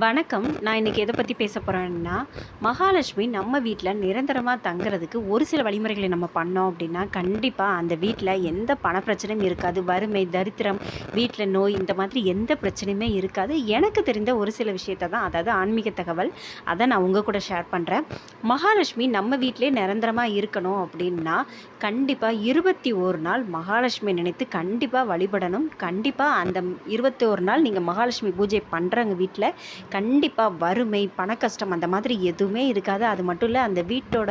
வணக்கம். நான் இன்னைக்கு எத பத்தி பேச போறேன்னா, மகாலட்சுமி நம்ம வீட்ல நிரந்தரமா தங்குறதுக்கு ஒரு சில வழிமுறைகளை நம்ம பண்ணோம் அப்படின்னா, கண்டிப்பா அந்த வீட்ல எந்த பண பிரச்சனையும் இருக்காது. வறுமை, தரித்திரம், வீட்ல நோய் இந்த மாதிரி எந்த பிரச்சனையுமே இருக்காது. எனக்கு தெரிந்த ஒரு சில விஷயத்த தான், அதாவது ஆன்மீக தகவல், அத நான் உங்க கூட ஷேர் பண்றேன். மகாலட்சுமி நம்ம வீட்லயே நிரந்தரமா இருக்கணும் அப்படின்னா, கண்டிப்பா 21 நாள் மகாலட்சுமிய நினைத்து கண்டிப்பா வழிபடணும். கண்டிப்பா அந்த 21 நாள் நீங்க மகாலட்சுமி பூஜை பண்றவங்க வீட்ல கண்டிப்பா வறுமை, பணக்கஷ்டம் அந்த மாதிரி எதுவுமே இருக்காது. அது மட்டும் இல்ல, அந்த வீட்டோட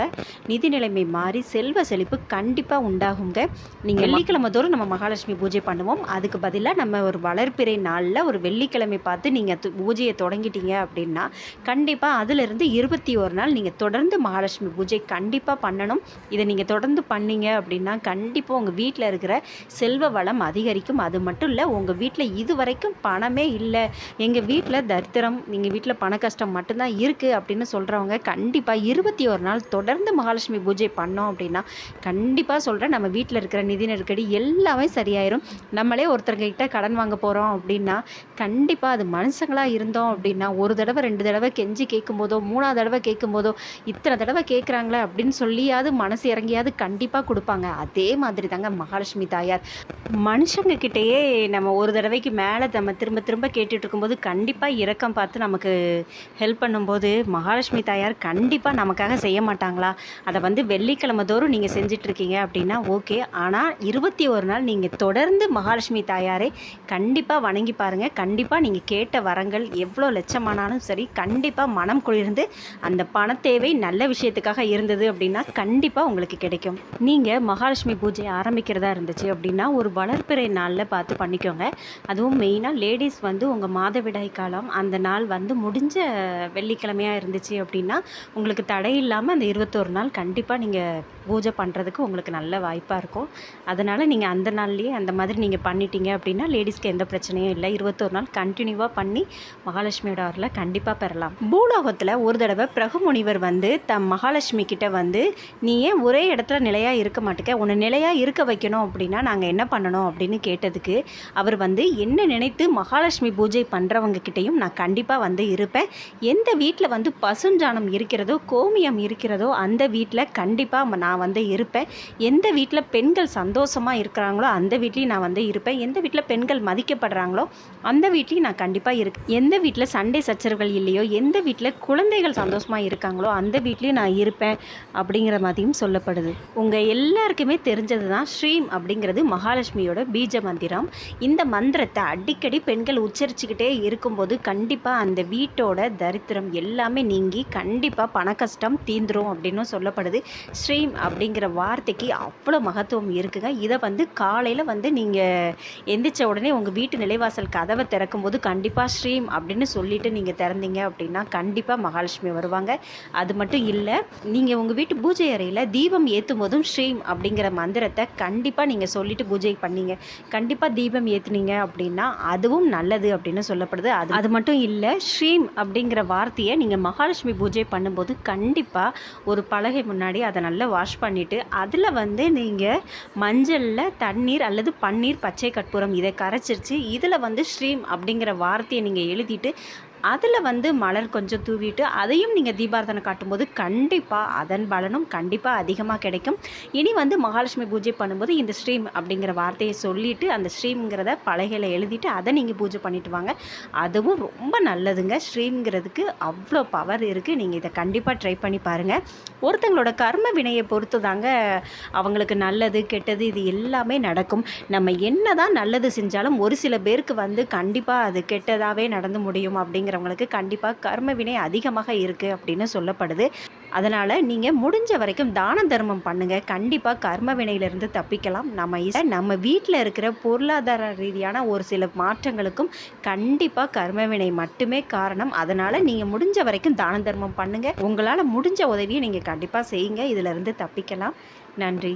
நிதி நிலைமை மாறி செல்வ செழிப்பு கண்டிப்பா உண்டாகுங்க. நீங்க வெள்ளிக்கிழமை தோறும் நம்ம மகாலட்சுமி பூஜை பண்ணுவோம். அதுக்கு பதிலா நம்ம ஒரு வளர்பிறை நாள்ல ஒரு வெள்ளிக்கிழமை பார்த்து நீங்க பூஜைய தொடங்கிட்டீங்க அப்படின்னா, கண்டிப்பா அதிலிருந்து 21 நாள் நீங்க தொடர்ந்து மகாலட்சுமி பூஜை கண்டிப்பா பண்ணணும். இத நீங்க தொடர்ந்து பண்ணீங்க அப்படின்னா, கண்டிப்பா உங்க வீட்ல இருக்கிற செல்வ வளம் அதிகரிக்கும். அது மட்டும் இல்ல, உங்க வீட்ல இதுவரைக்கும் பணமே இல்ல, எங்க வீட்ல தரித்திரம், எங்கள் வீட்டில் பண கஷ்டம் மட்டும்தான் இருக்குது அப்படின்னு சொல்கிறவங்க கண்டிப்பாக 21 நாள் தொடர்ந்து மகாலட்சுமி பூஜை பண்ணோம் அப்படின்னா, கண்டிப்பாக சொல்கிறேன், நம்ம வீட்டில் இருக்கிற நிதி நெருக்கடி எல்லாமே சரியாயிரும். நம்மளே ஒருத்தர்கிட்ட கடன் வாங்க போகிறோம் அப்படின்னா, கண்டிப்பாக அது மனுஷங்களாக இருந்தோம் அப்படின்னா, ஒரு தடவை 2 தடவை கெஞ்சி கேட்கும்போதோ, 3ஆவது தடவை கேட்கும்போதோ, இத்தனை தடவை கேட்குறாங்களே அப்படின்னு சொல்லியாவது மனசு இறங்கியாவது கண்டிப்பாக கொடுப்பாங்க. அதே மாதிரி தாங்க மகாலட்சுமி தாயார். மனுஷங்க கிட்டேயே நம்ம ஒரு தடவைக்கு மேலே நம்ம திரும்ப திரும்ப கேட்டுட்டு இருக்கும்போது, கண்டிப்பாக இரக்கம் பார்த்து நமக்கு ஹெல்ப் பண்ணும்போது, மகாலட்சுமி தாயார் கண்டிப்பாக நமக்காக செய்ய மாட்டாங்களா? அதை வெள்ளிக்கிழமை தோறும் நீங்கள் செஞ்சிட்ருக்கீங்க அப்படின்னா ஓகே. ஆனால் 21 நாள் நீங்கள் தொடர்ந்து மகாலட்சுமி தாயாரை கண்டிப்பாக வணங்கி பாருங்கள். கண்டிப்பாக நீங்கள் கேட்ட வரங்கள் எவ்வளோ லட்சமானாலும் சரி, கண்டிப்பாக மனம் குளிர்ந்து அந்த பணத்தேவை நல்ல விஷயத்துக்காக இருந்தது அப்படின்னா கண்டிப்பாக உங்களுக்கு கிடைக்கும். நீங்கள் மகாலட்சுமி பூஜை ஆரம்பிக்கிறதா இருந்துச்சு அப்படின்னா, ஒரு வளர்பிறை நாளில் பார்த்து பண்ணிக்கோங்க. அதுவும் மெயினாக லேடிஸ் உங்கள் மாதவிடாய் காலம் அந்த நாள் முடிஞ்ச வெள்ளிக்கிழமையாக இருந்துச்சு அப்படின்னா, உங்களுக்கு தடை இல்லாமல் அந்த 21 நாள் கண்டிப்பாக நீங்கள் பூஜை பண்ணுறதுக்கு உங்களுக்கு நல்ல வாய்ப்பாக இருக்கும். அதனால் நீங்கள் அந்த நாள்லேயே அந்த மாதிரி நீங்கள் பண்ணிட்டீங்க அப்படின்னா, லேடிஸ்க்கு எந்த பிரச்சனையும் இல்லை. 21 நாள் கண்டினியூவாக பண்ணி மகாலட்சுமியோட அருளை கண்டிப்பாக பெறலாம். பூலோகத்தில் ஒரு தடவை பிரகு முனிவர் தம் மகாலட்சுமி கிட்ட நீ ஏன் ஒரே இடத்துல நிலையாக இருக்க மாட்டேக்க, உன்னை நிலையாக இருக்க வைக்கணும் அப்படின்னா நாங்கள் என்ன பண்ணணும் அப்படின்னு கேட்டதுக்கு, அவர் என்ன நினைத்து மகாலட்சுமி பூஜை பண்ணுறவங்க கிட்டையும் நான் கண்டிப்பாக இருப்பேன். எந்த வீட்டில் பசுஞ்சாணம் இருக்கிறதோ, கோமியம் இருக்கிறதோ அந்த வீட்டில் கண்டிப்பாக நான் இருப்பேன். எந்த வீட்டில் பெண்கள் சந்தோஷமாக இருக்கிறாங்களோ அந்த வீட்லேயும் நான் இருப்பேன். எந்த வீட்டில் பெண்கள் மதிக்கப்படுறாங்களோ அந்த வீட்லேயும் நான் கண்டிப்பாக இருக்கேன். எந்த வீட்டில் சண்டை சச்சரவுகள் இல்லையோ, எந்த வீட்டில் குழந்தைகள் சந்தோஷமாக இருக்காங்களோ அந்த வீட்லேயும் நான் இருப்பேன் அப்படிங்கிற மாதிரியும் சொல்லப்படுது. உங்கள் எல்லாருக்குமே தெரிஞ்சது தான் ஸ்ரீம் அப்படிங்கிறது மகாலட்சுமியோட பீஜ மந்திரம். இந்த மந்திரத்தை அடிக்கடி பெண்கள் உச்சரிச்சுக்கிட்டே இருக்கும்போது கண்டிப்பாக அந்த வீட்டோட தரித்திரம் எல்லாமே நீங்கி கண்டிப்பாக பண கஷ்டம் தீந்துரும் அப்படின்னு சொல்லப்படுது. ஸ்ரீம் அப்படிங்கிற வார்த்தைக்கு அவ்வளோ மகத்துவம் இருக்குங்க. இதை காலையில் நீங்கள் எந்திரிச்ச உடனே உங்கள் வீட்டு நிலைவாசல் கதவை திறக்கும்போது கண்டிப்பாக ஸ்ரீம் அப்படின்னு சொல்லிட்டு நீங்கள் திறந்தீங்க அப்படின்னா கண்டிப்பாக மகாலட்சுமி வருவாங்க. அது மட்டும் இல்லை, நீங்கள் உங்கள் வீட்டு பூஜை அறையில் தீபம் ஏற்றும் போதும் ஸ்ரீம் அப்படிங்கிற மந்திரத்தை கண்டிப்பாக நீங்கள் சொல்லிட்டு பூஜை பண்ணீங்க, கண்டிப்பாக தீபம் ஏற்றுனீங்க அப்படின்னா அதுவும் நல்லது அப்படின்னு சொல்லப்படுது. அது மட்டும் இல்லை, ஸ்ரீம் அப்படிங்கிற வார்த்தையை நீங்கள் மகாலட்சுமி பூஜை பண்ணும்போது கண்டிப்பாக ஒரு பலகை முன்னாடி அதை நல்லா வாஷ் பண்ணிவிட்டு அதில் நீங்கள் மஞ்சளில் தண்ணீர் அல்லது பன்னீர், பச்சை கற்பூரம் இதை கரைச்சிருச்சு இதில் ஸ்ரீம் அப்படிங்கிற வார்த்தையை நீங்கள் எழுதிட்டு அதில் மலர் கொஞ்சம் தூவிட்டு அதையும் நீங்கள் தீபாராதனை காட்டும்போது கண்டிப்பாக அதன் பலனும் கண்டிப்பாக அதிகமாக கிடைக்கும். இனி மகாலட்சுமி பூஜை பண்ணும்போது இந்த ஸ்ரீம் அப்படிங்கிற வார்த்தையை சொல்லிவிட்டு அந்த ஸ்ரீம்ங்கிறத பலகையில் எழுதிட்டு அதை நீங்கள் பூஜை பண்ணிட்டு வாங்க. அதுவும் ரொம்ப நல்லதுங்க. ஸ்ரீம்ங்கிறதுக்கு அவ்வளோ பவர் இருக்குது. நீங்கள் இதை கண்டிப்பாக ட்ரை பண்ணி பாருங்கள். ஒருத்தங்களோட கர்ம வினையை பொறுத்து தாங்க அவங்களுக்கு நல்லது கெட்டது இது எல்லாமே நடக்கும். நம்ம என்ன தான் நல்லது செஞ்சாலும் ஒரு சில பேருக்கு கண்டிப்பாக அது கெட்டதாகவே நடந்து முடியும். அப்படிங்கிறவங்களுக்கு கண்டிப்பாக கர்ம வினை அதிகமாக இருக்குது அப்படின்னு சொல்லப்படுது. அதனால் நீங்கள் முடிஞ்ச வரைக்கும் தான தர்மம் பண்ணுங்கள். கண்டிப்பாக கர்ம வினையிலிருந்து தப்பிக்கலாம். நம்ம வீட்டில் இருக்கிற பொருளாதார ரீதியான ஒரு சில மாற்றங்களுக்கும் கண்டிப்பாக கர்ம வினை மட்டுமே காரணம். அதனால் நீங்கள் முடிஞ்ச வரைக்கும் தான தர்மம் பண்ணுங்கள். உங்களால் முடிஞ்ச உதவியை நீங்கள் கண்டிப்பாக செய்யுங்க. இதிலிருந்து தப்பிக்கலாம். நன்றி.